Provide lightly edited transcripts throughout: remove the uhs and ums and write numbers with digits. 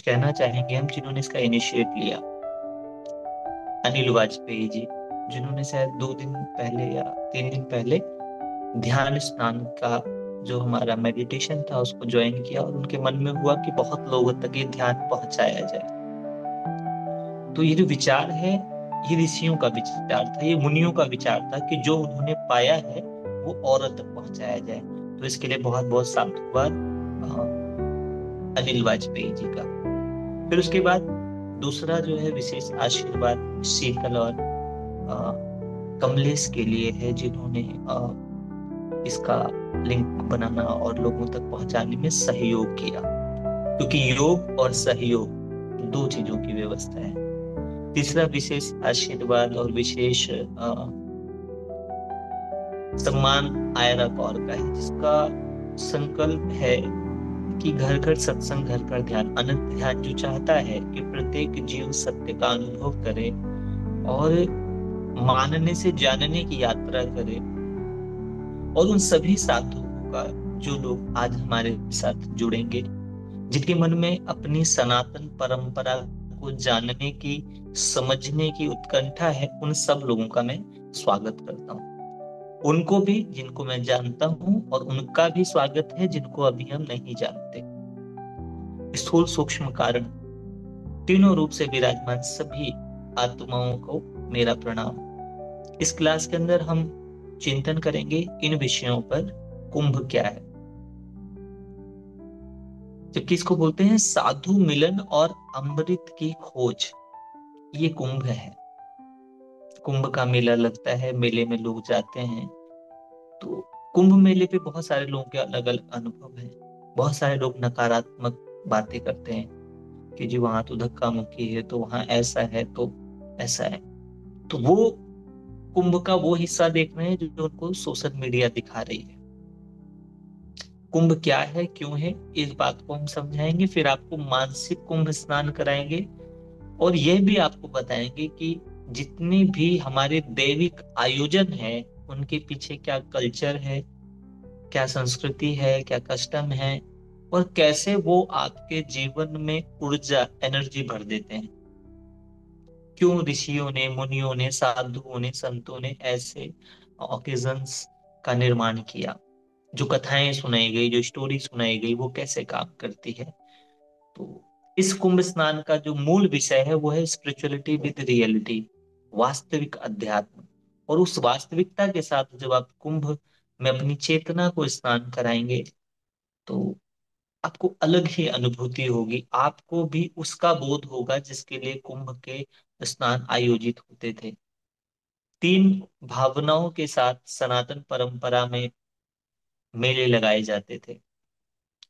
कहना चाहेंगे हम, जिन्होंने इसका इनिशिएट लिया, अनिल वाजपेयी जी, जिन्होंने शायद 2 दिन पहले या 3 दिन पहले ध्यान स्नान का जो हमारा मेडिटेशन था उसको ज्वाइन किया, और उनके मन में हुआ कि बहुत लोगों तक ये ध्यान पहुंचाया जाए। तो ये जो विचार है, ये ऋषियों का विचार था, ये मुनियों का विचार था कि जो उन्होंने पाया है वो औरत तक पहुंचाया जाए। तो इसके लिए बहुत बहुत साधुवाद अनिल वाजपेयी जी का। फिर उसके बाद दूसरा जो है विशेष आशीर्वाद शीतल और कमलेश के लिए है, जिन्होंने इसका लिंक बनाना और लोगों तक पहुंचाने में सहयोग किया, क्योंकि योग और सहयोग दो चीजों की व्यवस्था है। तीसरा विशेष आशीर्वाद और विशेष सम्मान आयरा कौर का है, जिसका संकल्प है कि घर घर सत्संग, घर घर ध्यान। अनंत ध्यान जो चाहता है कि प्रत्येक जीव सत्य का अनुभव करे और मानने से जानने की यात्रा करे, और उन सभी साधुओं का जो लोग आज हमारे साथ जुड़ेंगे, जिनके मन में अपनी सनातन परंपरा को जानने की, समझने की उत्कंठा है, उन सब लोगों का मैं स्वागत करता हूँ। उनको भी जिनको मैं जानता हूँ, और उनका भी स्वागत है जिनको अभी हम नहीं जानते। स्थूल सूक्ष्म कारण तीनों रूप से विराजमान सभी आत्माओं को मेरा प्रणाम। इस क्लास के अंदर हम चिंतन करेंगे इन विषयों पर। कुंभ क्या है, जबकि इसको बोलते हैं साधु मिलन और अमृत की खोज, ये कुंभ है। कुंभ का मेला लगता है, मेले में लोग जाते हैं। तो कुंभ मेले पे बहुत सारे लोगों के अलग अलग अनुभव हैं। बहुत सारे लोग नकारात्मक बातें करते हैं कि जी वहां तो धक्का मुक्की है, तो वहां ऐसा है, तो ऐसा है। तो वो कुंभ का वो हिस्सा देख रहे हैं जो उनको सोशल मीडिया दिखा रही है। कुंभ क्या है, क्यों है, इस बात को हम समझाएंगे। फिर आपको मानसिक कुंभ स्नान कराएंगे, और यह भी आपको बताएंगे कि जितने भी हमारे दैविक आयोजन है उनके पीछे क्या कल्चर है, क्या संस्कृति है, क्या कस्टम है, और कैसे वो आपके जीवन में ऊर्जा, एनर्जी भर देते हैं। क्यों ऋषियों ने, मुनियों ने, साधुओं ने, संतों ने ऐसे ओकेजन्स का निर्माण किया, जो कथाएं सुनाई गई, जो स्टोरी सुनाई गई, वो कैसे काम करती है। तो इस कुंभ स्नान का जो मूल विषय है वो है स्पिरिचुअलिटी विद रियलिटी, वास्तविक अध्यात्म। और उस वास्तविकता के साथ जब आप कुंभ में अपनी चेतना को स्नान कराएंगे, तो आपको अलग ही अनुभूति होगी। आपको भी उसका बोध होगा जिसके लिए कुंभ के स्नान आयोजित होते थे। 3 भावनाओं के साथ सनातन परंपरा में मेले लगाए जाते थे।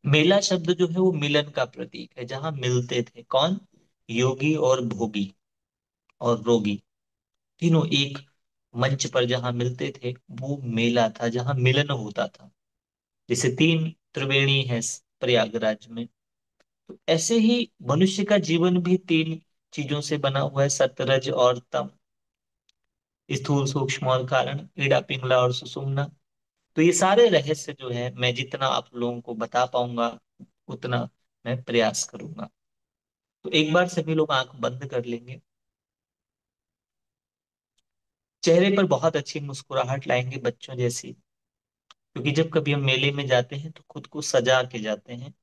मेला शब्द जो है वो मिलन का प्रतीक है, जहां मिलते थे कौन, योगी और भोगी और रोगी, तीनों एक मंच पर जहां मिलते थे, वो मेला था जहां मिलन होता था। जैसे 3 त्रिवेणी है प्रयागराज में, तो ऐसे ही मनुष्य का जीवन भी 3 चीजों से बना हुआ है, सतरज और तम, स्थूल सूक्ष्म और कारण, इड़ा पिंगला और सुषुम्ना। तो ये सारे रहस्य जो है, मैं जितना आप लोगों को बता पाऊंगा उतना मैं प्रयास करूंगा। तो एक बार सभी लोग आंख बंद कर लेंगे। चेहरे पर बहुत अच्छी मुस्कुराहट लाएंगे बच्चों जैसी, क्योंकि जब कभी हम मेले में जाते हैं तो खुद को सजा के जाते हैं।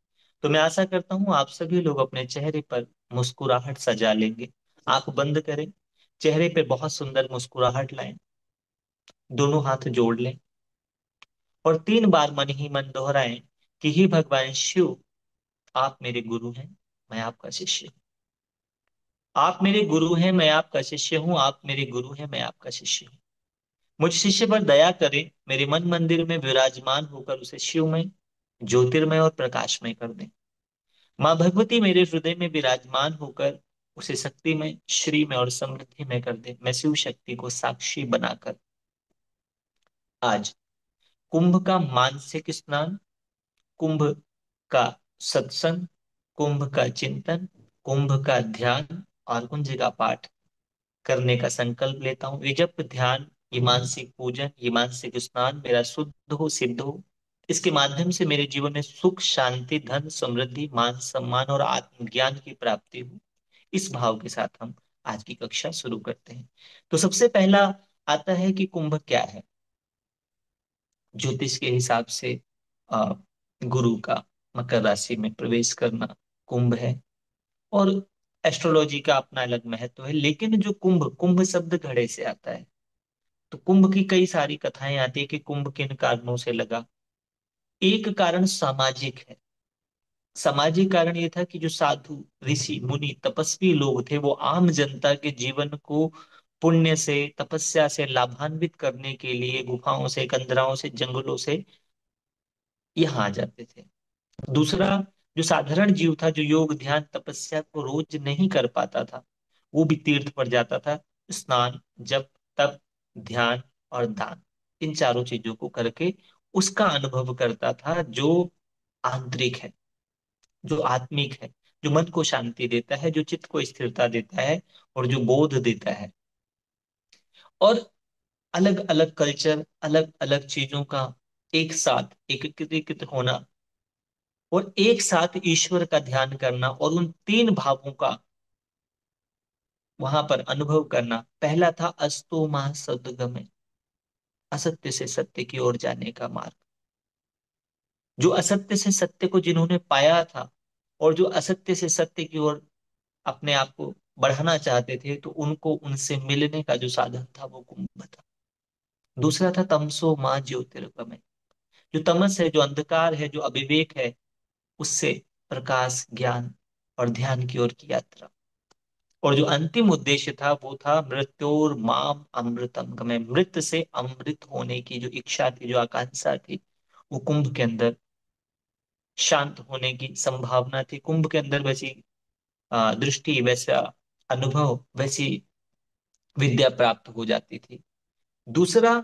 तो मैं आशा करता हूँ आप सभी लोग अपने चेहरे पर मुस्कुराहट सजा लेंगे। आंख बंद करें, चेहरे पे बहुत सुंदर मुस्कुराहट लाएं, दोनों हाथ जोड़ लें, और 3 बार मन ही मन दोहराएं कि ही भगवान शिव, आप मेरे गुरु हैं, मैं आपका शिष्य हूँ। आप मेरे गुरु हैं, मैं आपका शिष्य हूँ। आप मेरे गुरु हैं, मैं आपका शिष्य हूँ। मुझ शिष्य पर दया करें, मेरे मन मंदिर में विराजमान होकर उसे शिवमय, ज्योतिर्मय और प्रकाशमय कर दें। माँ भगवती मेरे हृदय में विराजमान होकर उसे शक्तिमय, श्रीमय और समृद्धि में कर दे। मैं शिव शक्ति को साक्षी बनाकर आज कुंभ का मानसिक स्नान, कुंभ का सत्संग, कुंभ का चिंतन, कुंभ का ध्यान और कुंज का पाठ करने का संकल्प लेता हूँ। ये जप ध्यान, ये मानसिक पूजन, ये मानसिक स्नान मेरा शुद्ध हो, सिद्ध हो, इसके माध्यम से मेरे जीवन में सुख, शांति, धन, समृद्धि, मान सम्मान और आत्मज्ञान की प्राप्ति हो। इस भाव के साथ हम आज की कक्षा शुरू करते हैं। तो सबसे पहला आता है कि कुंभ क्या है। ज्योतिष के हिसाब से अ, गुरु का मकर राशि में प्रवेश करना कुंभ है। और एस्ट्रोलॉजी का अपना अलग महत्व है, लेकिन जो कुंभ, कुंभ शब्द घड़े से आता है। तो कुंभ की कई सारी कथाएं आती है कि कुंभ किन कारणों से लगा। एक कारण सामाजिक है। सामाजिक कारण ये था कि जो साधु, ऋषि, मुनि, तपस्वी लोग थे, वो आम जनता के जीवन को पुण्य से, तपस्या से लाभान्वित करने के लिए गुफाओं से, कंदराओं से, जंगलों से यहाँ आ जाते थे। दूसरा, जो साधारण जीव था, जो योग, ध्यान, तपस्या को रोज नहीं कर पाता था, वो भी तीर्थ पर जाता था। स्नान, जप, तप, ध्यान और दान, इन चारों चीजों को करके उसका अनुभव करता था, जो आंतरिक है, जो आत्मिक है, जो मन को शांति देता है, जो चित्त को स्थिरता देता है और जो बोध देता है। और अलग अलग कल्चर, अलग अलग चीजों का एक साथ एकीकृत होना और एक साथ ईश्वर का ध्यान करना और उन तीन भावों का वहां पर अनुभव करना। पहला था अस्तो मा सद्गमय, असत्य से सत्य की ओर जाने का मार्ग। जो असत्य से सत्य को जिन्होंने पाया था और जो असत्य से सत्य की ओर अपने आप को बढ़ाना चाहते थे, तो उनको उनसे मिलने का जो साधन था वो कुंभ था। दूसरा था तमसो माँ ज्योतिर्गमय, जो तमस है, जो अंधकार है, जो अविवेक है, उससे प्रकाश, ज्ञान और ध्यान की ओर की यात्रा। और जो अंतिम उद्देश्य था वो था मृत्योर माम अमृतम गमय, मृत से अमृत होने की जो इच्छा थी, जो आकांक्षा थी, वो कुंभ के अंदर शांत होने की संभावना थी। कुंभ के अंदर वैसी दृष्टि, वैसा अनुभव, वैसी विद्या प्राप्त हो जाती थी। दूसरा,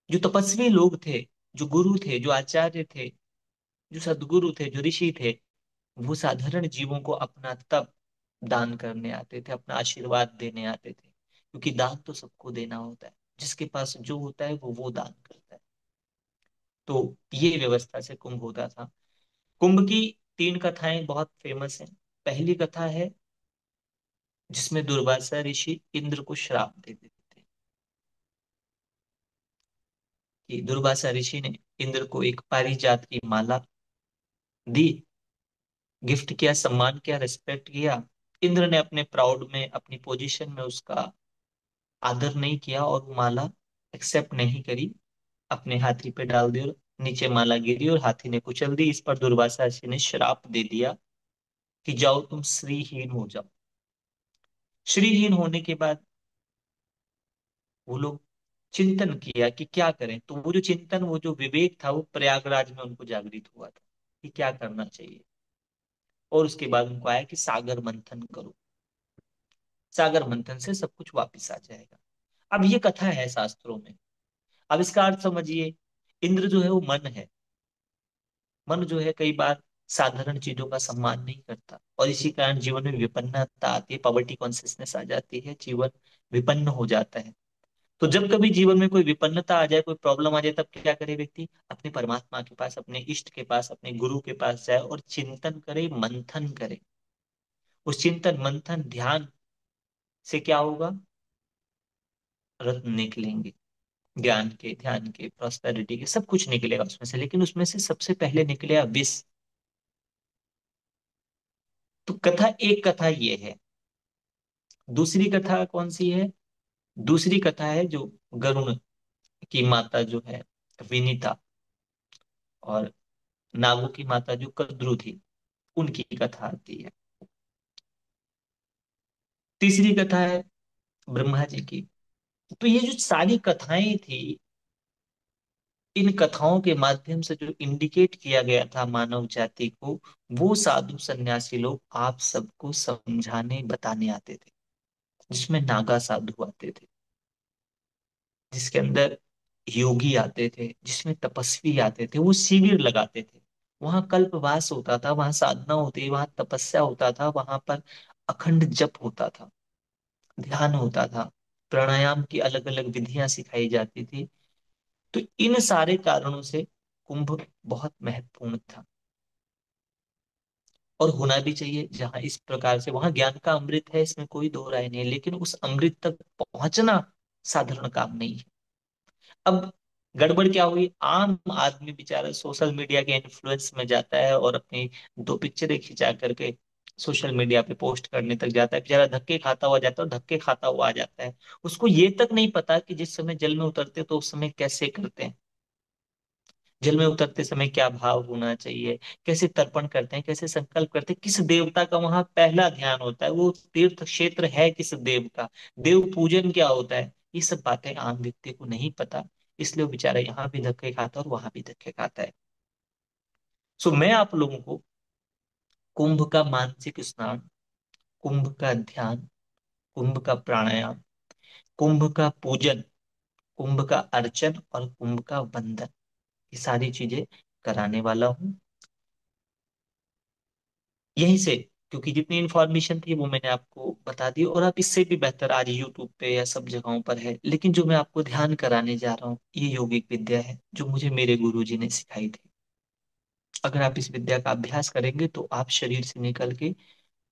जो तपस्वी लोग थे, जो गुरु थे, जो आचार्य थे, जो सदगुरु थे, जो ऋषि थे, वो साधारण जीवों को अपना तप दान करने आते थे, अपना आशीर्वाद देने आते थे, क्योंकि दान तो सबको देना होता है। जिसके पास जो होता है वो दान करता है। तो ये व्यवस्था से कुंभ होता था। कुंभ की तीन कथाएं बहुत फेमस हैं। पहली कथा है जिसमें दुर्वासा ऋषि इंद्र को श्राप दे देते हैं, कि दुर्वासा ऋषि ने इंद्र को एक पारिजात की माला दी, गिफ्ट किया, सम्मान किया, रिस्पेक्ट किया। इंद्र ने अपने प्राउड में, अपनी पोजीशन में उसका आदर नहीं किया और वो माला एक्सेप्ट नहीं करी, अपने हाथी पे डाल दी और नीचे माला गिरी और हाथी ने कुचल दी। इस पर दुर्वासा ऋषि ने श्राप दे दिया कि जाओ तुम श्रीहीन हो जाओ। श्रीहीन होने के बाद वो लोग चिंतन किया कि क्या करें। तो वो जो चिंतन, वो जो विवेक था, वो प्रयागराज में उनको जागृत हुआ था कि क्या करना चाहिए। और उसके बाद उनको आया कि सागर मंथन करो, सागर मंथन से सब कुछ वापिस आ जाएगा। अब ये कथा है शास्त्रों में। अब इसका अर्थ समझिए। इंद्र जो है वो मन है। मन जो है कई बार साधारण चीजों का सम्मान नहीं करता और इसी कारण जीवन में विपन्नता आती है, पॉवर्टी कॉन्शियसनेस आ जाती है, जीवन विपन्न हो जाता है। तो जब कभी जीवन में कोई विपन्नता आ जाए, कोई प्रॉब्लम आ जाए, तब क्या करे व्यक्ति? अपने परमात्मा के पास, अपने इष्ट के पास, अपने गुरु के पास जाए और चिंतन करे, मंथन करे। उस चिंतन, मंथन, ध्यान से क्या होगा? रत्न निकलेंगे, ज्ञान के, ध्यान के, प्रॉस्पेरिटी के, सब कुछ निकलेगा उसमें से। लेकिन उसमें से सबसे पहले निकलेगा विष। तो कथा, एक कथा ये है। दूसरी कथा कौन सी है? दूसरी कथा है जो गरुण की माता जो है विनीता, और नागों की माता जो कद्रु थी, उनकी कथा आती है। तीसरी कथा है ब्रह्मा जी की। तो ये जो सारी कथाएं थी, इन कथाओं के माध्यम से जो इंडिकेट किया गया था मानव जाति को, वो साधु सन्यासी लोग आप सबको समझाने, बताने आते थे। जिसमें नागा साधु आते थे, जिसके अंदर योगी आते थे, जिसमें तपस्वी आते थे, वो शिविर लगाते थे। वहां कल्पवास होता था, वहां साधना होती, वहां तपस्या होता था, वहां पर अखंड जप होता था, ध्यान होता था, प्राणायाम की अलग अलग विधियां सिखाई जाती थी। तो इन सारे कारणों से कुंभ बहुत महत्वपूर्ण था, और होना भी चाहिए। जहां इस प्रकार से, वहां ज्ञान का अमृत है, इसमें कोई दो राय नहीं है, लेकिन उस अमृत तक पहुंचना साधारण काम नहीं है। अब गड़बड़ क्या हुई, आम आदमी बेचारा सोशल मीडिया के इन्फ्लुएंस में जाता है और अपनी दो पिक्चरें खिंचा करके सोशल मीडिया पे पोस्ट करने तक जाता है, बेचारा धक्के खाता हुआ जाता है, और धक्के खाता हुआ आ जाता है। उसको ये तक नहीं पता कि जिस समय जल में उतरते तो उस समय कैसे करते हैं, जल में उतरते समय क्या भाव होना चाहिए, कैसे तर्पण करते हैं, कैसे संकल्प करते हैं, किस देवता का वहां पहला ध्यान होता है, वो तीर्थ क्षेत्र है किस देव का, देव पूजन क्या होता है, ये सब बातें आम व्यक्ति को नहीं पता। इसलिए वो बेचारा यहाँ भी धक्के खाता है और वहां भी धक्के खाता है। सो मैं आप लोगों को कुंभ का मानसिक स्नान, कुंभ का ध्यान, कुंभ का प्राणायाम, कुंभ का पूजन, कुंभ का अर्चन और कुंभ का वंदन, ये सारी चीजें कराने वाला हूँ यहीं से। क्योंकि जितनी इन्फॉर्मेशन थी वो मैंने आपको बता दी, और आप इससे भी बेहतर आज यूट्यूब पे या सब जगहों पर है, लेकिन जो मैं आपको ध्यान कराने जा रहा हूँ ये योगिक विद्या है जो मुझे मेरे गुरुजी ने सिखाई थी। अगर आप इस विद्या का अभ्यास करेंगे तो आप शरीर से निकल के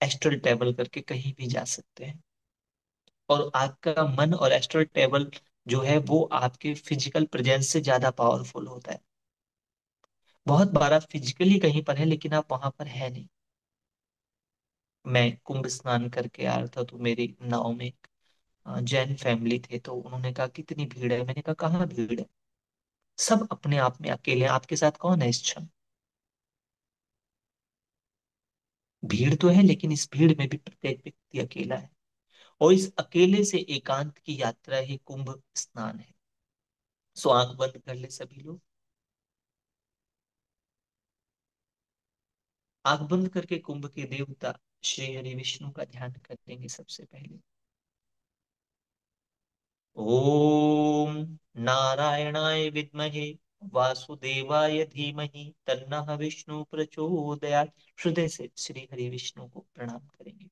एस्ट्रल ट्रेवल करके कहीं भी जा सकते हैं, और आपका मन और एस्ट्रल ट्रेवल जो है वो आपके फिजिकल प्रेजेंस से ज्यादा पावरफुल होता है। बहुत बार आप फिजिकली कहीं पर है लेकिन आप वहां पर है नहीं। मैं कुंभ स्नान करके आ रहा था तो मेरी नाव में जैन फैमिली थे, तो उन्होंने कहा कितनी भीड़ है, मैंने कहा कहाँ भीड़ है, सब अपने आप में अकेले हैं, आपके साथ कौन है इस क्षण। भीड़ तो है लेकिन इस भीड़ में भी प्रत्येक व्यक्ति अकेला है, और इस अकेले से एकांत की यात्रा ही कुंभ स्नान है। सो आंख बंद कर ले सभी लोग, आंख बंद करके कुंभ के देवता श्री हरि विष्णु का ध्यान करेंगे सबसे पहले। ओम नारायणाय विद्महे वासुदेवाय धीमहि तन्नः विष्णु प्रचोदयात्। हृदय से श्री हरि विष्णु को प्रणाम करेंगे।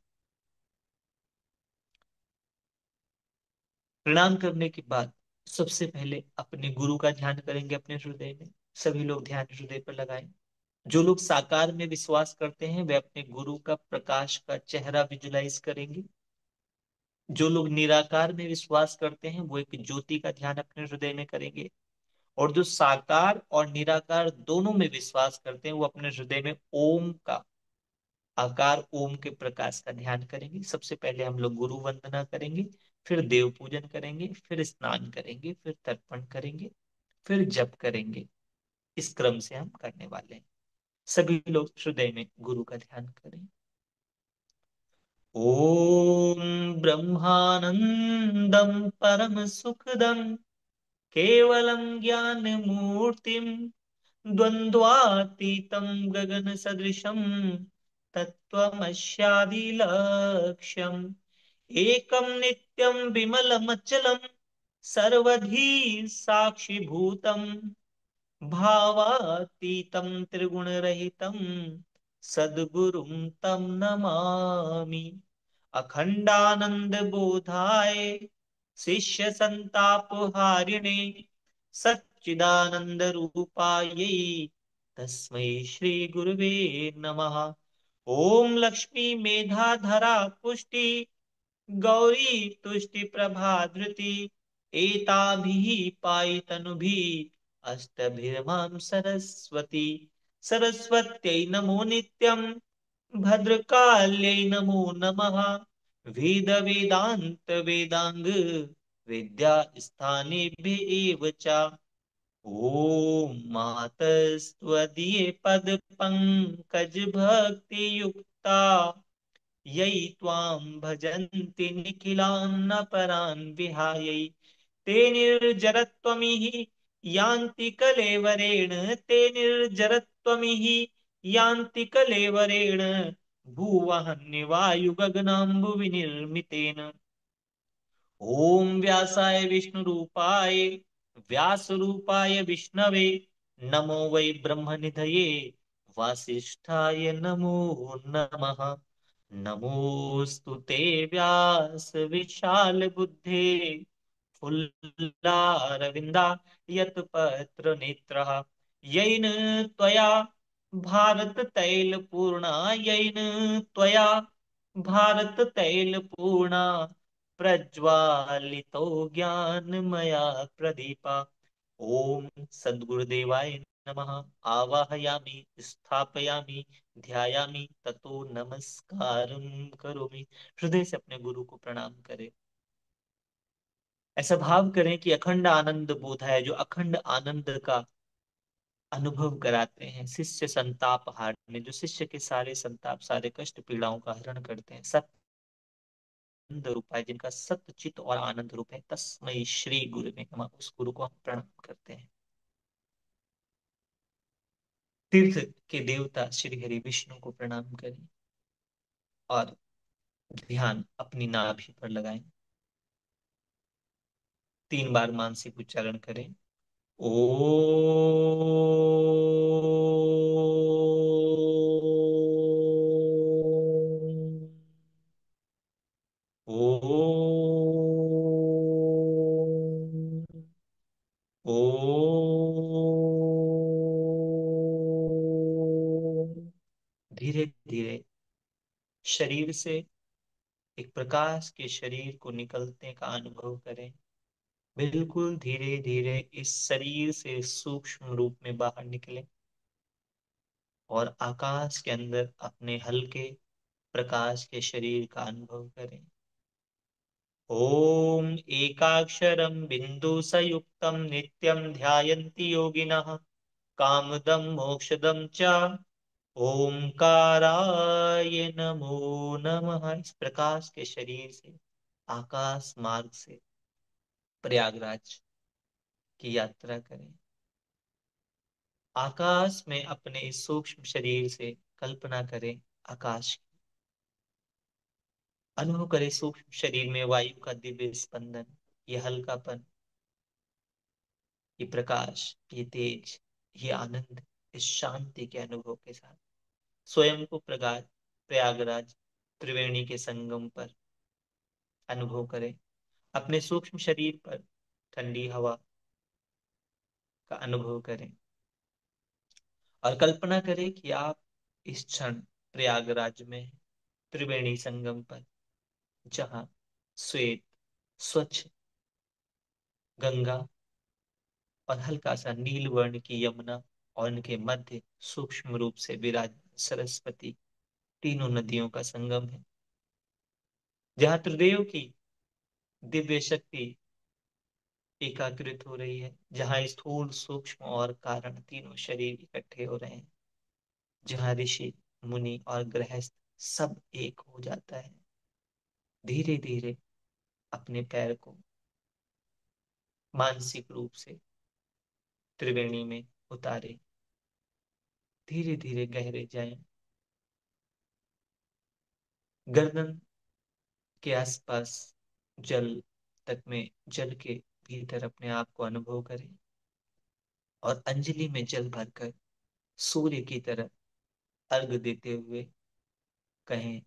प्रणाम करने के बाद सबसे पहले अपने गुरु का ध्यान करेंगे अपने हृदय में। सभी लोग ध्यान हृदय पर लगाएं। जो लोग साकार में विश्वास करते हैं वे अपने गुरु का प्रकाश का चेहरा विजुलाइज करेंगे। जो लोग निराकार में विश्वास करते हैं वो एक ज्योति का ध्यान अपने हृदय में करेंगे। और जो साकार और निराकार दोनों में विश्वास करते हैं वो अपने हृदय में ओम का आकार, ओम के प्रकाश का ध्यान करेंगे। सबसे पहले हम लोग गुरु वंदना करेंगे, फिर देव पूजन करेंगे, फिर स्नान करेंगे, फिर तर्पण करेंगे, फिर जप करेंगे। इस क्रम से हम करने वाले हैं। सभी लोग हृदय में गुरु का ध्यान करें। ओम ब्रह्मानंदम परम सुखदम केवलम ज्ञान मूर्तिम द्वन्द्वातीतं गगन सदृशं तत्त्वमस्यादिलक्ष्यम् एकं नित्यं विमलमचलं सर्वधी साक्षिभूतं भावातीतं त्रिगुणरहितं सद्गुरुं तं नमामि। अखंडानंद बोधाय शिष्य संतापहारिणे सच्चिदानंद रूपायै तस्मै श्री गुरुवे नमः। ओम लक्ष्मी मेधाधरा पुष्टि गौरी तुष्टि प्रभा धृति एताभिः पायितनुभिः अष्टभिर्मां सरस्वती। सरस्वत्यै नमो नित्यं भद्रकाल्यै नमो नमः। वेद वेदांत वेदांग विद्या स्थानेभ्य एव च। ओम मातस्त्वदीये पद पंकज भक्ति युक्ता यैः त्वां भजन्ति निखिलान् परान् विहाय। ते निर्जरत्वमिह यान्ति कलेवरेण, ते निर्जरत्वमिह यान्ति कलेवरेण भुवः विनिर्मितेन। ओम व्यासाय विष्णु रूपाय व्यास रूपाय विष्णवे नमो वै ब्रह्म निधये वासिष्ठाय नमो नमः। नमोस्तु ते व्यास विशाल बुद्धे फुल्लारविंदा यत पत्र नेत्रः यैन त्वया भारत तैल पूर्णा, यैन त्वया भारत तैल पूर्णा, प्रज्वालितो ज्ञानमया प्रदीपा। ओम सद्गुरुदेवाय नमः। आवाहयामि, स्थापयामि, ध्यायामि, ततो नमस्कारं करोमि। हृदय से अपने गुरु को प्रणाम करें। ऐसा भाव करें कि अखंड आनंद बोध है, जो अखंड आनंद का अनुभव कराते हैं। शिष्य संताप हारने, जो शिष्य के सारे संताप, सारे कष्ट, पीड़ाओं का हरण करते हैं। सत्य रूप है, जिनका सत्य चित और आनंद रूप है। तस्मै श्री गुरु में नमः। उस गुरु को हम प्रणाम करते हैं। तीर्थ के देवता श्री हरि विष्णु को प्रणाम करें और ध्यान अपनी नाभि पर लगाएं। 3 बार मानसिक उच्चारण करें। ओ ओ धीरे धीरे शरीर से एक प्रकाश के शरीर को निकलने का अनुभव करें। बिल्कुल धीरे धीरे इस शरीर से सूक्ष्म रूप में बाहर निकले और आकाश के अंदर अपने हल्के प्रकाश के शरीर का अनुभव करें। ओम एकाक्षरं बिंदु संयुक्तम नित्यम ध्यायन्ति योगिनः, कामदं मोक्षदं च ओमकाराय नमो नमः। इस प्रकाश के शरीर से आकाश मार्ग से प्रयागराज की यात्रा करें। आकाश में अपने इस सूक्ष्म शरीर से कल्पना करें आकाश की। अनुभव करें सूक्ष्म शरीर में वायु का दिव्य स्पंदन, ये हल्कापन, ये प्रकाश, ये तेज, ये आनंद। इस शांति के अनुभव के साथ स्वयं को प्रयागराज त्रिवेणी के संगम पर अनुभव करें। अपने सूक्ष्म शरीर पर ठंडी हवा का अनुभव करें और कल्पना करें कि आप इस क्षण प्रयागराज में हैं, त्रिवेणी संगम पर, जहां श्वेत स्वच्छ गंगा और हल्का सा नील वर्ण की यमुना और इनके मध्य सूक्ष्म रूप से विराज सरस्वती, तीनों नदियों का संगम है। जहां त्रिदेव की दिव्य शक्ति एकाग्रित हो रही है, जहां स्थूल सूक्ष्म और कारण तीनों शरीर इकट्ठे हो रहे हैं, जहां ऋषि मुनि और गृहस्थ सब एक हो जाता है। धीरे धीरे अपने पैर को मानसिक रूप से त्रिवेणी में उतारे। धीरे धीरे गहरे जाएं। गर्दन के आसपास जल तक में, जल के भीतर अपने आप को अनुभव करें और अंजलि में जल भरकर सूर्य की तरह अर्घ देते हुए कहें,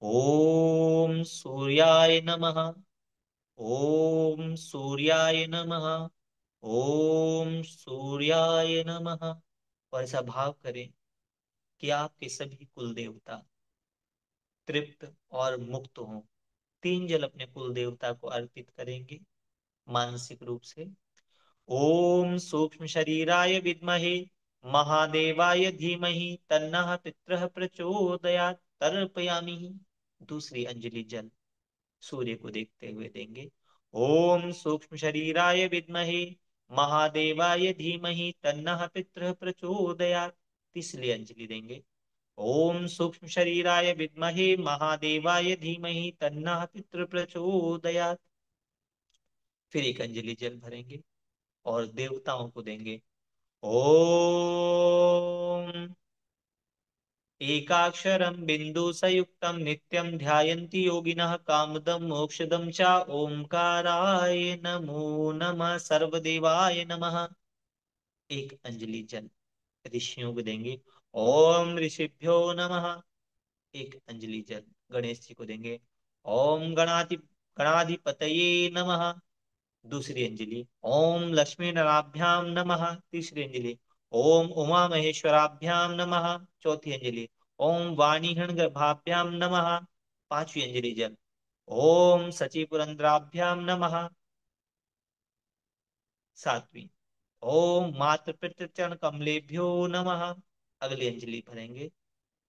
ओम सूर्याय नमः, ओम सूर्याय नमः, ओम सूर्याय नमः। और ऐसा भाव करें कि आपके सभी कुल देवता तृप्त और मुक्त हों। 3 जल अपने कुल देवता को अर्पित करेंगे मानसिक रूप से। ओम सूक्ष्म शरीराय विद्महे महादेवाय धीमहि तन्नः पितरः प्रचोदयात्, तर्पयामि। दूसरी अंजलि जल सूर्य को देखते हुए देंगे। ओम सूक्ष्म शरीराय विद्महे महादेवाय धीमहि तन्नः पितरः प्रचोदयात्। तीसरी अंजलि देंगे। ओम सूक्ष्म शरीराय विद्महे महादेवाय धीमहि तन्नः पितरः प्रचोदयात्। फिर एक अंजलि जल भरेंगे और देवताओं को देंगे। ओम एकाक्षरं बिंदु संयुक्तम नित्यम ध्यायन्ति योगिनः, कामदं मोक्षदं च ओमकाराय नमो नमः, सर्वदेवाय नमः। एक अंजलि जल ऋषियों को देंगे। ओम ऋषिभ्यो नमः। एक अंजलि जल गणेश जी को देंगे। ओम गणाधिपतये नमः। दूसरी अंजलि। ओम लक्ष्मी नाराभ्याम नमः। तीसरी अंजलि। ओम उमा महेश्वराभ्याम नमः। चौथी अंजलि। ओम वाणीहण गर्भाभ्याम नमः। पांचवी अंजलि जल। ओम सची पुरंद्राभ्याम नमः। सातवीं। ओम मातृ पितृ चरण कमलेभ्यो नमः। अगली अंजलि भरेंगे।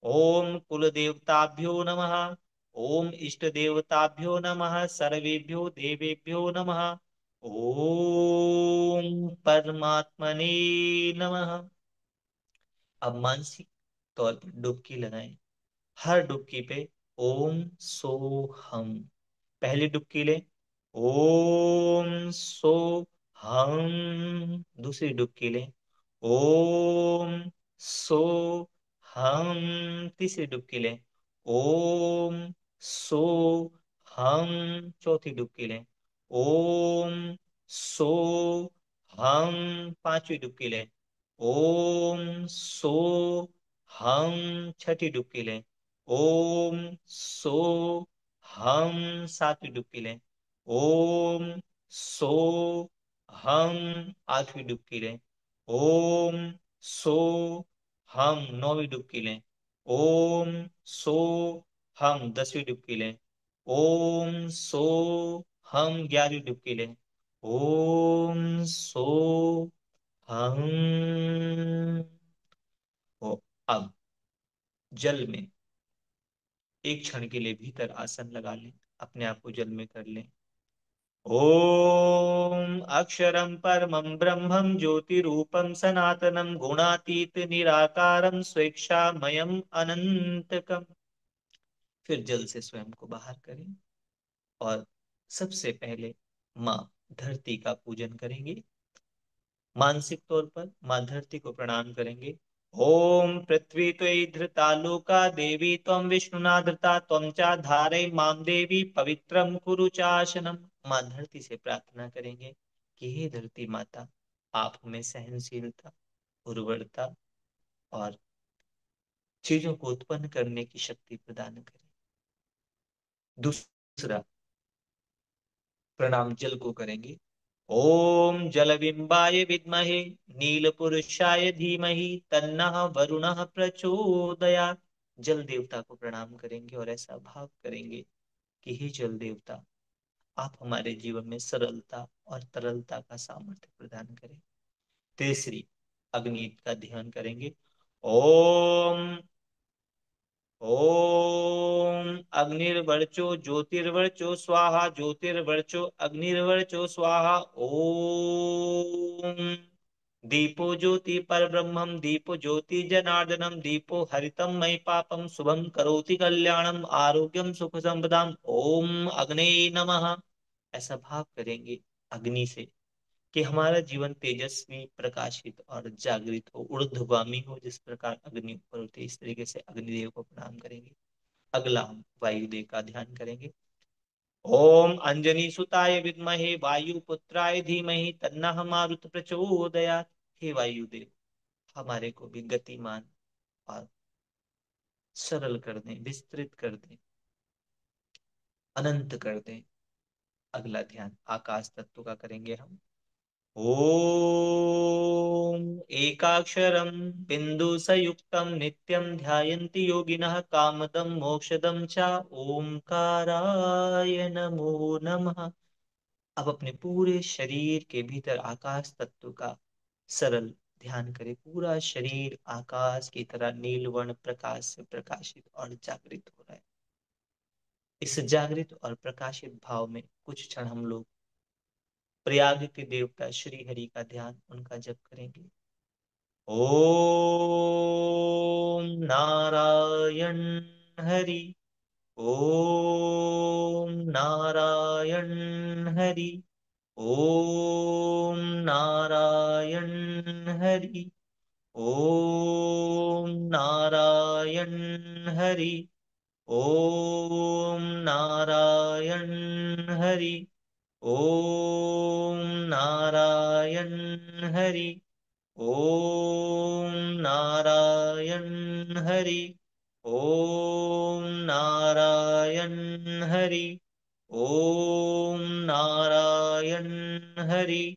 ओम कुल देवताभ्यो नमः। ओम इष्ट देवताभ्यो नमः। सर्वेभ्यो देवेभ्यो नमः। ओम परमात्मने नमः। अब मानसिक तौर पर डुबकी लगाएं। हर डुबकी पे ओम सो हम। पहली डुबकी ले। ओम सो हम। दूसरी डुबकी ले। ओम सो हम। तीसरी डुबकी ले। ओम सो हम। चौथी डुबकी ले। ओम सो हम। पांचवी डुबकी ले। ओम सो हम। छठी डुबकी ले। ओम सो हम। सातवीं डुबकी लें। ओम सो हम। आठवीं डुबकी लें। ओम सो हम। नौवीं डुबकी लें। ओम सो हम। 10वीं डुबकी लें। ओम सो हम। 11वीं डुबकी लें। ओम सो हम। ओ, अब जल में एक क्षण के लिए भीतर आसन लगा लें। अपने आप को जल में कर लें। ओम अक्षरं परमं ब्रह्मं ज्योतिरूपं सनातनं गुणातीत निराकारं स्वेच्छामयम् अनंतकम। फिर जल से स्वयं को बाहर करें और सबसे पहले माँ धरती का पूजन करेंगे। मानसिक तौर पर माँ धरती को प्रणाम करेंगे। ओम पृथ्वी त्वयि धृता लोका देवी त्वं विष्णुना धृता त्वं च धारय मां देवी पवित्रं कुरु चाशनम। माँ धरती से प्रार्थना करेंगे कि हे धरती माता, आप हमें सहनशीलता, उर्वरता और चीजों को उत्पन्न करने की शक्ति प्रदान करें। दूसरा प्रणाम जल को करेंगे। ओम जलबिंबाय विद्महे नीलपुरुषाय धीमहि तन्नः वरुणः प्रचोदयात्। जल देवता को प्रणाम करेंगे और ऐसा भाव करेंगे कि हे जल देवता, आप हमारे जीवन में सरलता और तरलता का सामर्थ्य प्रदान करें। तीसरी अग्नि का ध्यान करेंगे। ओम ओम अग्निर्वर्चो ज्योतिर्वर्चो स्वाहा ज्योतिर्वर्चो अग्निर्वर्चो स्वाहा। ओम दीपो ज्योति परब्रह्मम दीपो ज्योति जनार्दनम दीपो हरितम मई पापम शुभम करोति कल्याणम आरोग्यम सुख संपदाम। ओम अग्ने नमः। ऐसा भाव करेंगे अग्नि से कि हमारा जीवन तेजस्वी प्रकाशित और जागृत हो, ऊर्ध्वगामी हो। जिस प्रकार अग्नि ऊपर होती है इस तरीके से अग्निदेव को प्रणाम करेंगे। अगला हम वायुदेव का ध्यान करेंगे। ओम अंजनी सुताय विद्महे वायुपुत्राय धीमहि तन्नः मारुत प्रचोदयात्। हे वायुदेव, हमारे को भी गतिमान और सरल कर दें, विस्तृत कर दें, अनंत कर दें। अगला ध्यान आकाश तत्व का करेंगे हम। ओम एकाक्षरं बिंदुसयुक्तं नित्यं ध्यायन्ति योगिनः कामदं मोक्षदं च ओंकाराय नमो नमः। अब अपने पूरे शरीर के भीतर आकाश तत्व का सरल ध्यान करें। पूरा शरीर आकाश की तरह नीलवर्ण प्रकाश से प्रकाशित और जागृत हो रहा है। इस जागृत और प्रकाशित भाव में कुछ क्षण हम लोग प्रयाग के देवता श्री हरि का ध्यान, उनका जप करेंगे। ओम नारायण हरि। ओम नारायण हरि। ओम नारायण हरि। ओम नारायण हरि। ओम नारायण हरि। ओम नारायण हरि। ओम नारायण हरि। ओम नारायण हरि। ओम नारायण हरि।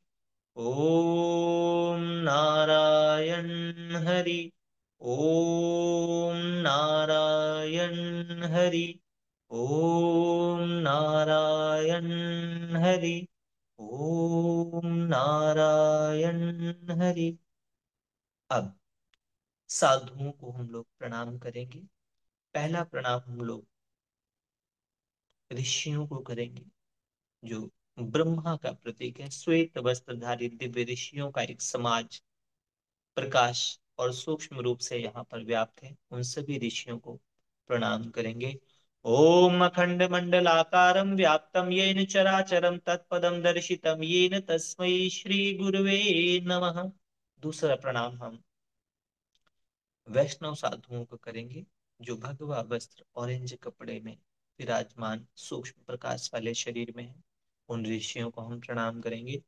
ओम नारायण हरि। ओम नारायण हरि। ओम नारायण हरि। ओम नारायण हरि। अब साधुओं को हम लोग प्रणाम करेंगे। पहला प्रणाम हम लोग ऋषियों को करेंगे, जो ब्रह्मा का प्रतीक है। श्वेत वस्त्रधारी दिव्य ऋषियों का एक समाज प्रकाश और सूक्ष्म रूप से यहाँ पर व्याप्त है, उन सभी ऋषियों को प्रणाम करेंगे। ओम अखंड मंडलाकारं व्याप्तं येन चराचरं तत्पदं दर्शितं येन तस्मै श्री गुरुवे नमः। दूसरा प्रणाम हम वैष्णव साधुओं को करेंगे, जो भगवा वस्त्र ऑरेंज कपड़े में विराजमान सूक्ष्म प्रकाश वाले शरीर में है, उन ऋषियों को हम प्रणाम करेंगे।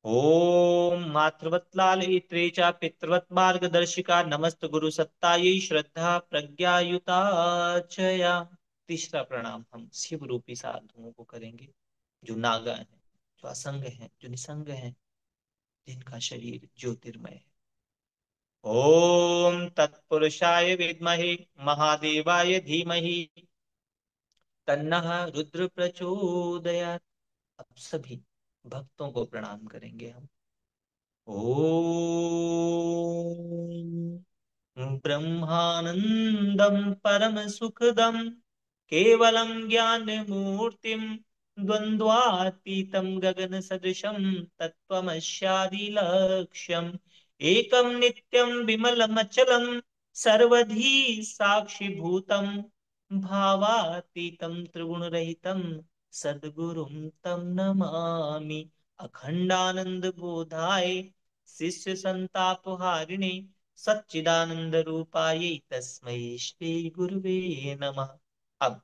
ओम मातृवत लालयित्रे च पितृवत मार्गदर्शिका नमस्त गुरु सत्तायै श्रद्धा प्रज्ञायुता चया। तीसरा प्रणाम हम शिव रूपी साधुओं को करेंगे, जो नागा हैं, जो असंग हैं, जो निसंग हैं, जिनका शरीर ज्योतिर्मय है। ओम तत्पुरुषाय विद्महे महादेवाय धीमहि तन्नः रुद्र प्रचोदयात्। अब सभी भक्तों को प्रणाम करेंगे हम। ओम ब्रह्मानंदं परम सुखदं केवलं ज्ञान मूर्तिम द्वंद्वातीतं गगन सदृशं तत्त्वमस्यादि लक्ष्यम् एकं नित्यं विमलमचलं सर्वधी साक्षिभूतं भावातीतं त्रिगुणरहितं सद्गुरुं तं नमामि। अखंडानंद बोधाय शिष्य संतापहारिणे सच्चिदानंद रूपाय तस्मै श्री गुरुवे नमः। अब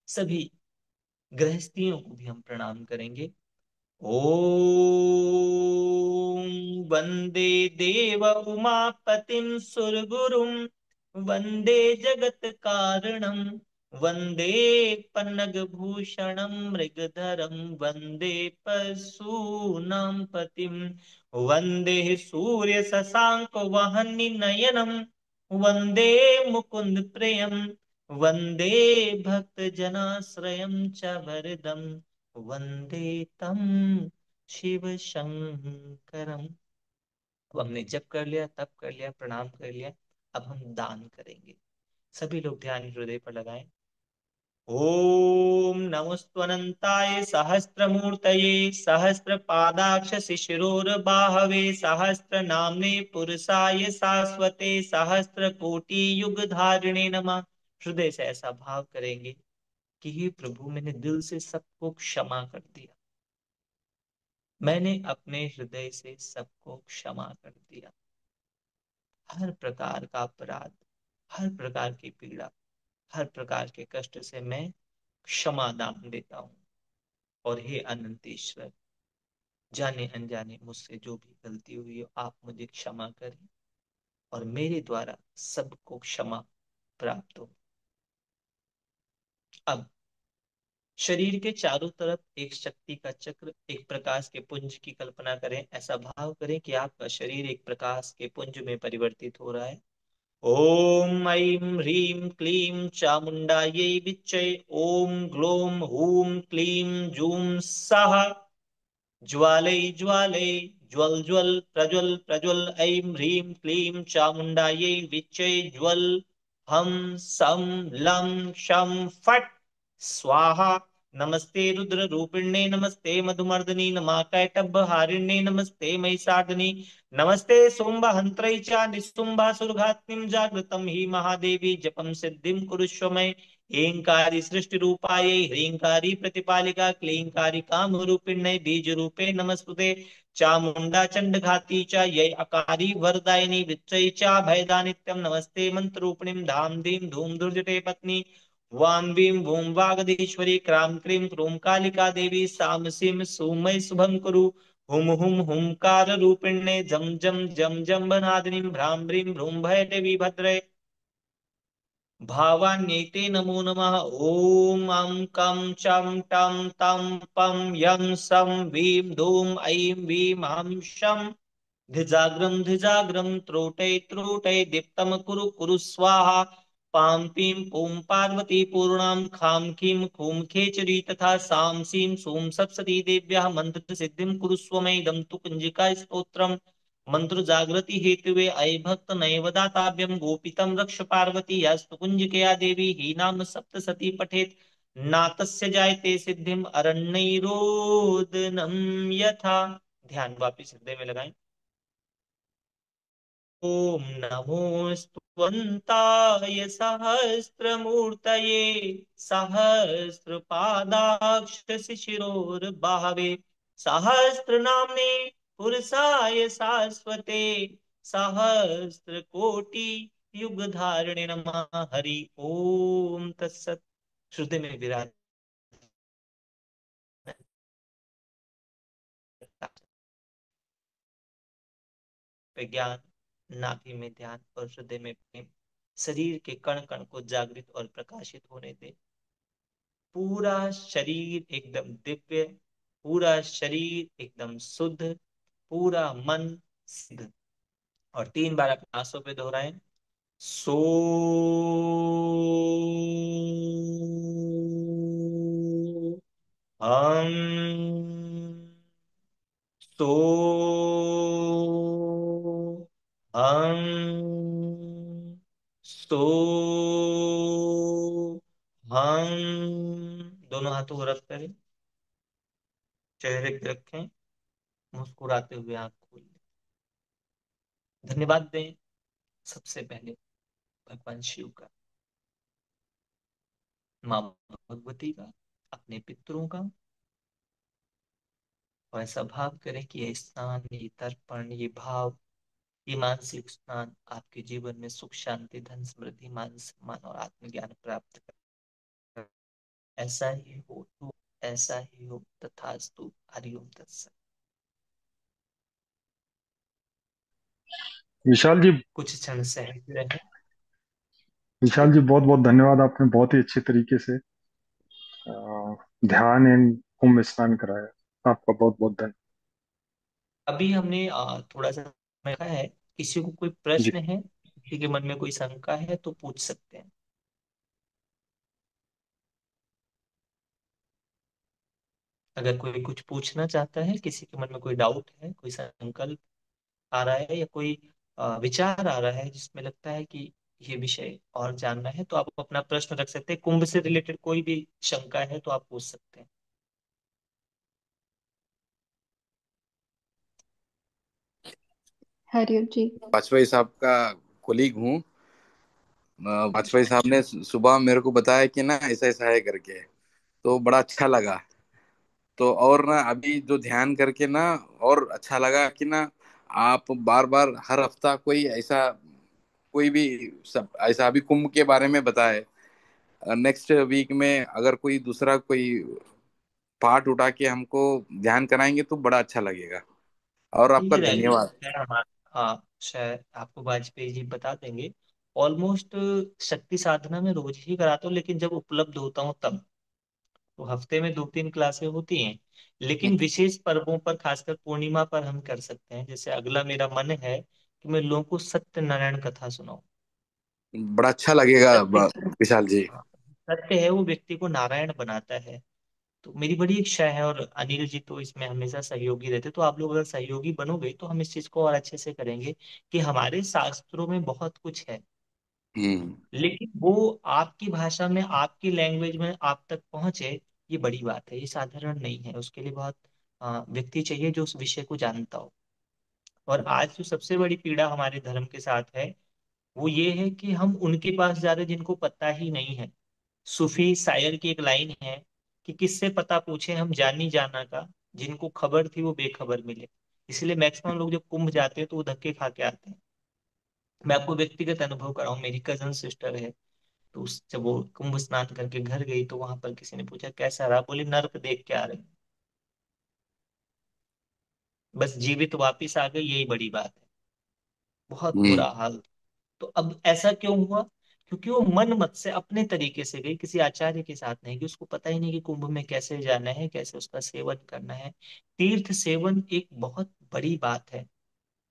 सभी गृहस्थियों को भी हम प्रणाम करेंगे। ओम वंदे देव उमापतिं सुरगुरुं वंदे जगत कारणं वंदे पन्नग भूषणं मृगधरं वंदे पशूनां पतिं वंदे सूर्य शशांक वहनि नयनं वंदे मुकुंद प्रियं वंदे भक्त जनाश्रयं च वरदं वंदे तम शिव शंकरम। अब हमने जप कर लिया, तप कर लिया, प्रणाम कर लिया। अब हम दान करेंगे। सभी लोग ध्यान हृदय पर लगाएं। ओम नमस्त्वनंताय सहस्त्रमूर्तये सहस्रपादाक्ष शिशिरोर्बाहवे सहस्रनाम्ने पुरुषाय शाश्वते सहस्रकोटि युग धारिणे नमः। हृदय से ऐसा भाव करेंगे कि हे प्रभु, मैंने दिल से सबको क्षमा कर दिया, मैंने अपने हृदय से सबको क्षमा कर दिया। हर प्रकार का अपराध, हर प्रकार की पीड़ा, हर प्रकार के कष्ट से मैं क्षमा दान देता हूं। और हे अनंतेश्वर, जाने अनजाने मुझसे जो भी गलती हुई हो आप मुझे क्षमा करें और मेरे द्वारा सबको क्षमा प्राप्त हो। अब शरीर के चारों तरफ एक शक्ति का चक्र, एक प्रकाश के पुंज की कल्पना करें। ऐसा भाव करें कि आपका शरीर एक प्रकाश के पुंज में परिवर्तित हो रहा है। ओम ऐं ह्रीं क्लीं चामुंडायै विच्चे ओम ग्लों हूं क्लीं जूं सः ज्वालय ज्वालय ज्वल ज्वल प्रज्वल प्रज्वल ऐं ह्रीं क्लीं चामुंडायै विच्चे ज्वल हम सम लं शम फट स्वाहा। नमस्ते रुद्र रूपिण्ये नमस्ते मधुमर्दनी नमा कैटभहारिण्ये नमस्ते महिषार्दिनी नमस्ते सोमहंत्रै च निशुम्भासुरघातिं जागृतं हि महादेवी जपं सिद्धिं कुरुष्व मे। एंकारी सृष्टि रूपाये ह्रींकारी प्रतिपालिका क्लींकारी काम रूपिण्य बीज रूपे नमस्तुते। चामुंडा चंड घाती च यै अकारी वरदायिनी विच्चै च भयदा नित्यं नमस्ते मंत्र रूपिणीं धाम धीम धूम दुर्जटे पत्नी वाम वीं भूम वागधीश्वरी क्रां क्रीं क्रूं कालिका देवी साम सीं सुमय शुभं कुरु। हुम हुम हुंकार रूपिण्ये जम जम जम जम बनादिनीं भ्रां भ्रीं भ्रूं भैरवी भद्रे भावान्यैते नमो नमः। ॐ अं कं चं टं तं पं यं सं वीं धूं ऐं वीं हं शं धिजाग्रम त्रोटै त्रोटै दीप्तम कुरु कुरु स्वाहा। पां पीं पूं पार्वती पूर्णां खां खीं खूं खेचरी तथा सां सीं सूं सप्तशती देव्याः मंत्र सिद्धिं कुरु स्वमेदं तु कुंजिका स्तोत्रम्। मंत्र जागृति हेतुवे अय भक्त नैव दाताभ्यं गोपितं रक्ष पार्वती यस्तु कुंजिकया देवी हीनाम सप्तशती पठेत नातस्य जायते सिद्धिम अरण्यरोदनम यथा। ध्यान वापिस हृदय में लगाएं। ओम नमोस्तुवन्ताय सहस्रमूर्तये सहस्रपादाक्ष शिशिरोर्बाहवे सहस्रनाम्ने पुरुषाय शाश्वते सहस्रकोटि युगधारिणे नमः। हरि ओम तत्सत। श्रुति में विराज पे ज्ञान, नाभि में ध्यान और हृदय में प्रेम, शरीर के कण कण को जागृत और प्रकाशित होने दे। पूरा शरीर एकदम दिव्य, पूरा शरीर एकदम शुद्ध, पूरा मन सिद्ध। और 3 बार अपने आंसू पे दोहराएं। सो हम, सो हम, सो हम। दोनों हाथों को रब करें, चेहरे पे रखें, मुस्कुराते हुए आंख खोल लें। धन्यवाद दें सबसे पहले भगवान शिव का, माँ भगवती का, अपने पितरों का। और ऐसा भाव करें कि ये स्नान, ये तर्पण, ये भाव, ये मानसिक स्नान आपके जीवन में सुख शांति धन समृद्धि मान सम्मान और आत्मज्ञान प्राप्त कर। ऐसा ही हो तो ऐसा ही हो, तथास्तु। हरिओम तत्सत। विशाल जी। कुछ क्षण सहज रहे। विशाल जी, बहुत बहुत धन्यवाद। आपने बहुत ही अच्छे तरीके से ध्यान एंड कुंभ स्नान कराया। आपका बहुत बहुत धन्यवाद। अभी हमने थोड़ा सा समय रखा है। किसी को कोई जी। प्रश्न है, किसी के मन में कोई शंका है तो पूछ सकते हैं। अगर कोई कुछ पूछना चाहता है, किसी के मन में कोई डाउट है, कोई संकल्प आ रहा है, या कोई विचार आ रहा है जिसमें लगता है कि ये विषय और जानना है, तो आप अपना प्रश्न रख सकते हैं। कुंभ से रिलेटेड कोई भी शंका है तो आप पूछ सकते हैं। हरिओम जी। वाजपेयी साहब का कोलीग हूँ। वाजपेयी अच्छा साहब ने सुबह मेरे को बताया कि ना ऐसा ऐसा है करके, तो बड़ा अच्छा लगा। तो और ना अभी जो ध्यान करके ना और अच्छा लगा कि ना आप बार बार हर हफ्ता कोई ऐसा कोई भी सब ऐसा अभी कुंभ के बारे में बताए। नेक्स्ट वीक में अगर कोई दूसरा कोई पार्ट उठा के हमको ध्यान कराएंगे तो बड़ा अच्छा लगेगा। और आपका ये रहेगा। धन्यवाद। शायद हमारा, हाँ, शायद आपको वाजपेयी जी बता देंगे। ऑलमोस्ट शक्ति साधना में रोज ही कराता हूँ, लेकिन जब उपलब्ध होता हूँ तब। तो हफ्ते में 2-3 क्लासें होती हैं। लेकिन विशेष पर्वों पर, खासकर पूर्णिमा पर हम कर सकते हैं। जैसे अगला मेरा मन है कि मैं लोगों को सत्यनारायण कथा सुनाऊं। बड़ा अच्छा लगेगा सत्य, विशाल जी। हाँ, सत्य है वो व्यक्ति को नारायण बनाता है। तो मेरी बड़ी इच्छा है, और अनिल जी तो इसमें हमेशा सहयोगी रहते। तो आप लोग अगर सहयोगी बनोगे तो हम इस चीज को और अच्छे से करेंगे। कि हमारे शास्त्रों में बहुत कुछ है, हम्म। लेकिन वो आपकी भाषा में, आपकी लैंग्वेज में आप तक पहुंचे, ये बड़ी बात है। ये साधारण नहीं है। उसके लिए बहुत व्यक्ति चाहिए जो उस विषय को जानता हो। और आज जो सबसे बड़ी पीड़ा हमारे धर्म के साथ है, वो ये है कि हम उनके पास जा रहे हैं जिनको पता ही नहीं है। सूफी शायर की एक लाइन है कि किससे पता पूछे हम जानी जाना का, जिनको खबर थी वो बेखबर मिले। इसलिए मैक्सिमम लोग जब कुंभ जाते हैं तो वो धक्के खा के आते हैं। मैं आपको व्यक्तिगत अनुभव कराऊं, मेरी कजन सिस्टर है। तो जब वो कुंभ स्नान करके घर गई तो वहां पर किसी ने पूछा कैसा रहा, बोली नर्क देख के आ रहे हैं। बस जीवित वापिस आ गई, यही बड़ी बात है। बहुत हम्म। बुरा हाल। तो अब ऐसा क्यों हुआ? क्योंकि वो मन मत से अपने तरीके से गई, किसी आचार्य के साथ नहीं, कि उसको पता ही नहीं कि कुंभ में कैसे जाना है, कैसे उसका सेवन करना है। तीर्थ सेवन एक बहुत बड़ी बात है।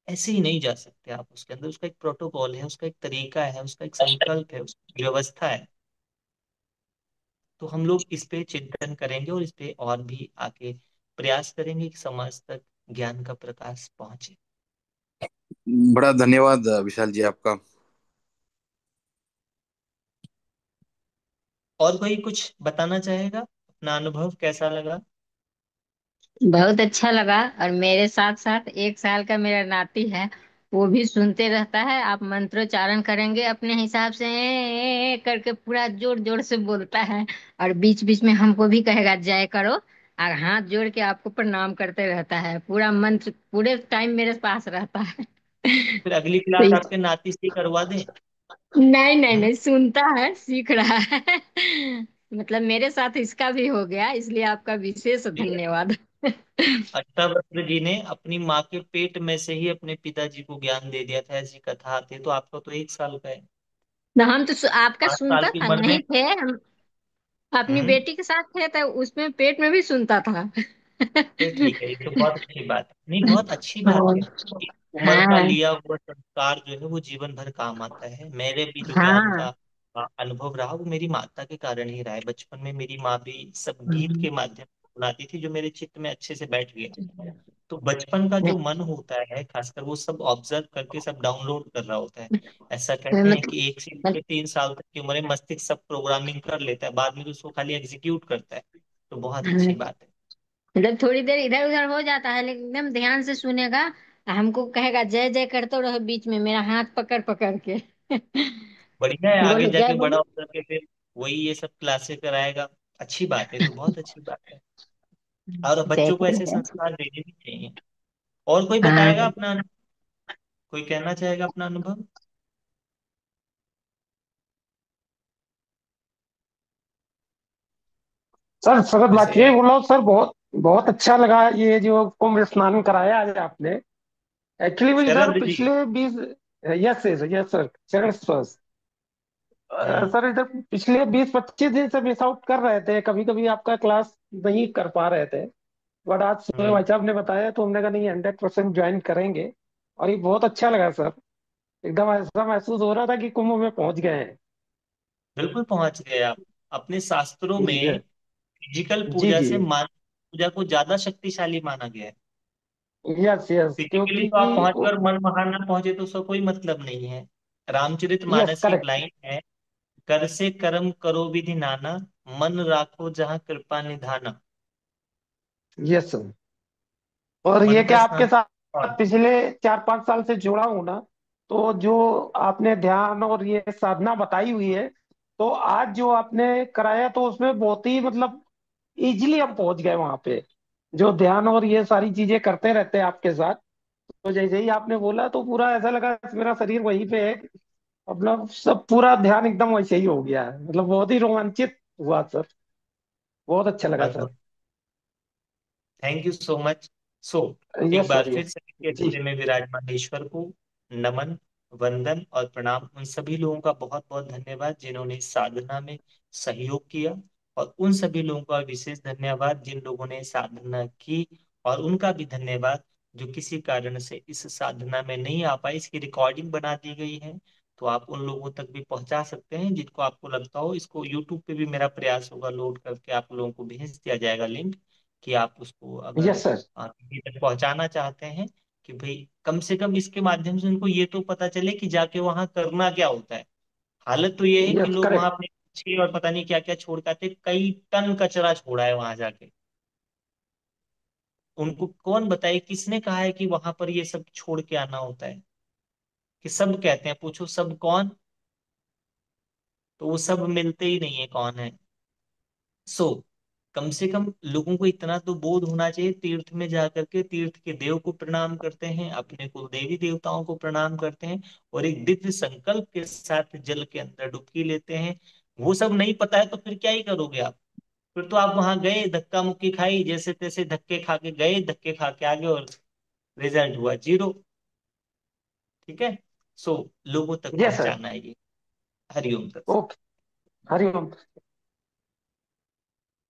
ऐसे ही नहीं जा सकते आप उसके अंदर, उसका एक प्रोटोकॉल है, उसका एक तरीका है, उसका एक संकल्प है, उसकी व्यवस्था है। तो हम लोग इस पे चिंतन करेंगे और इस पे और भी आगे प्रयास करेंगे कि समाज तक ज्ञान का प्रकाश पहुंचे। बड़ा धन्यवाद विशाल जी आपका। और कोई कुछ बताना चाहेगा, अपना अनुभव कैसा लगा? बहुत अच्छा लगा। और मेरे साथ साथ 1 साल का मेरा नाती है, वो भी सुनते रहता है। आप मंत्रोच्चारण करेंगे अपने हिसाब से, करके पूरा जोर जोर से बोलता है। और बीच बीच में हमको भी कहेगा जय करो, और हाथ जोड़ के आपको प्रणाम करते रहता है। पूरा मंत्र पूरे टाइम मेरे पास रहता है। फिर अगली तो क्लास आपके नाती से ही करवा दें। नहीं नहीं हम्म? नहीं, सुनता है, सीख रहा है। मतलब मेरे साथ इसका भी हो गया, इसलिए आपका विशेष धन्यवाद। अष्टावक्र जी ने अपनी माँ के पेट में से ही अपने पिताजी को ज्ञान दे दिया था, ऐसी कथा आती है। तो आपका तो 1 साल का है। तो हम तो आपका 5 साल सुनता की था, उम्र में। नहीं थे हम अपनी हम्म। बेटी के साथ थे, तो उसमें पेट में भी सुनता था। फिर ठीक है, ये तो बहुत अच्छी बात है। नहीं, बहुत अच्छी बात हाँ है कि उम्र का हाँ लिया हुआ संस्कार जो है वो जीवन भर काम आता है। मेरे भी जो ज्ञान हाँ। का अनुभव रहा, वो मेरी माता के कारण ही रहा है। बचपन में मेरी माँ भी सब गीत के माध्यम से सुनाती थी, जो मेरे चित्त में अच्छे से बैठ गए। तो बचपन का जो मन होता है, खासकर वो सब ऑब्जर्व करके सब डाउनलोड कर रहा होता है। ऐसा कहते हैं मतलब कि 1 से लेकर 3 साल तक की उम्र में मस्तिष्क सब प्रोग्रामिंग कर लेता है, बाद में तो उसको खाली एग्जीक्यूट करता है। तो बहुत अच्छी बात है। मतलब थोड़ी देर इधर उधर हो जाता है, लेकिन एकदम ध्यान से सुनेगा। हमको कहेगा जय जय करते रहो, बीच में मेरा हाथ पकड़ पकड़ के। बढ़िया है, आगे बोलो जय जाके बड़ा बोलो। होकर के फिर वही ये सब क्लासेस कराएगा। अच्छी बात है, तो बहुत अच्छी बात है। और जय बच्चों को करो ऐसे जय। संस्कार देने भी चाहिए। और कोई बताएगा हाँ अपना कोई कहना चाहेगा अपना अनुभव? सर सर जैसे बाकी बोलो सर, बहुत बहुत अच्छा लगा ये जो कुंभ स्नान कराया आज आपने। एक्चुअली भी सर शरद जी। पिछले 20, यस यस यस सर, चरण स्पर्श। हम्म। सर इधर पिछले 20-25 दिन से मिस आउट कर रहे थे, कभी कभी आपका क्लास नहीं कर पा रहे थे। बट आज सुबह हम्म। भाई साहब ने बताया तो हमने कहा नहीं 100% ज्वाइन करेंगे। और ये बहुत अच्छा लगा सर, एकदम ऐसा महसूस हो रहा था कि कुंभ में पहुंच गए हैं। बिल्कुल पहुंच गए आप। अपने शास्त्रों जी में फिजिकल जी पूजा जी। से मान पूजा को ज्यादा शक्तिशाली माना गया है। यस यस फिजिकली क्योंकि तो आप पहुंचकर मन वहां ना पहुंचे तो उसका कोई मतलब नहीं है। रामचरित यस मानस की एक करेक्ट। लाइन है, कर से कर्म करो विधि नाना, मन राखो जहाँ कृपा निधाना। Yes sir. और मन ये का क्या आपके स्नान। साथ पिछले 4-5 साल से जुड़ा हूं ना, तो जो आपने ध्यान और ये साधना बताई हुई है, तो आज जो आपने कराया तो उसमें बहुत ही मतलब इजीली हम पहुंच गए वहां पे। जो ध्यान और ये सारी चीजें करते रहते हैं आपके साथ, तो जैसे ही आपने बोला तो पूरा ऐसा लगा मेरा शरीर वहीं पे है। मतलब सब पूरा ध्यान एकदम वैसे ही हो गया है, मतलब बहुत ही रोमांचित हुआ सर। बहुत अच्छा लगा सर। अद्भुत। Thank you so much. So एक यस बार सर फिर यस। से के जी हृदय में विराजमान ईश्वर को नमन, वंदन और प्रणाम। उन सभी लोगों का बहुत बहुत धन्यवाद जिन्होंने इस साधना में सहयोग किया, और उन सभी लोगों का विशेष धन्यवाद जिन लोगों ने साधना की, और उनका भी धन्यवाद जो किसी कारण से इस साधना में नहीं आ पाए। इसकी रिकॉर्डिंग बना दी गई है, तो आप उन लोगों तक भी पहुंचा सकते हैं जिनको आपको लगता हो। इसको यूट्यूब पे भी मेरा प्रयास होगा, लोड करके आप लोगों को भेज दिया जाएगा लिंक, कि आप उसको अगर यस सर। किसी तक पहुंचाना चाहते हैं, कि भाई कम से कम इसके माध्यम से उनको ये तो पता चले कि जाके वहां करना क्या होता है। हालत तो ये है कि यस लोग वहां करेक्ट। अपने पक्षी और पता नहीं क्या क्या छोड़ के आते, कई टन कचरा छोड़ा है वहां जाके। उनको कौन बताए, किसने कहा है कि वहां पर ये सब छोड़ के आना होता है? कि सब कहते हैं, पूछो सब कौन, तो वो सब मिलते ही नहीं है कौन है। सो कम से कम लोगों को इतना तो बोध होना चाहिए, तीर्थ में जाकर के तीर्थ के देव को प्रणाम करते हैं, अपने कुल देवी देवताओं को प्रणाम करते हैं, और एक दिव्य संकल्प के साथ जल के अंदर डुबकी लेते हैं। वो सब नहीं पता है तो फिर क्या ही करोगे आप? फिर तो आप वहां गए, धक्का मुक्की खाई, जैसे तैसे धक्के खा के गए, धक्के खा के आगे, और रिजल्ट हुआ जीरो। ठीक है। सो लोगों तक यस सर। पहुंचाना है ये। हरिओम तत्सत। ओके। हरिओम।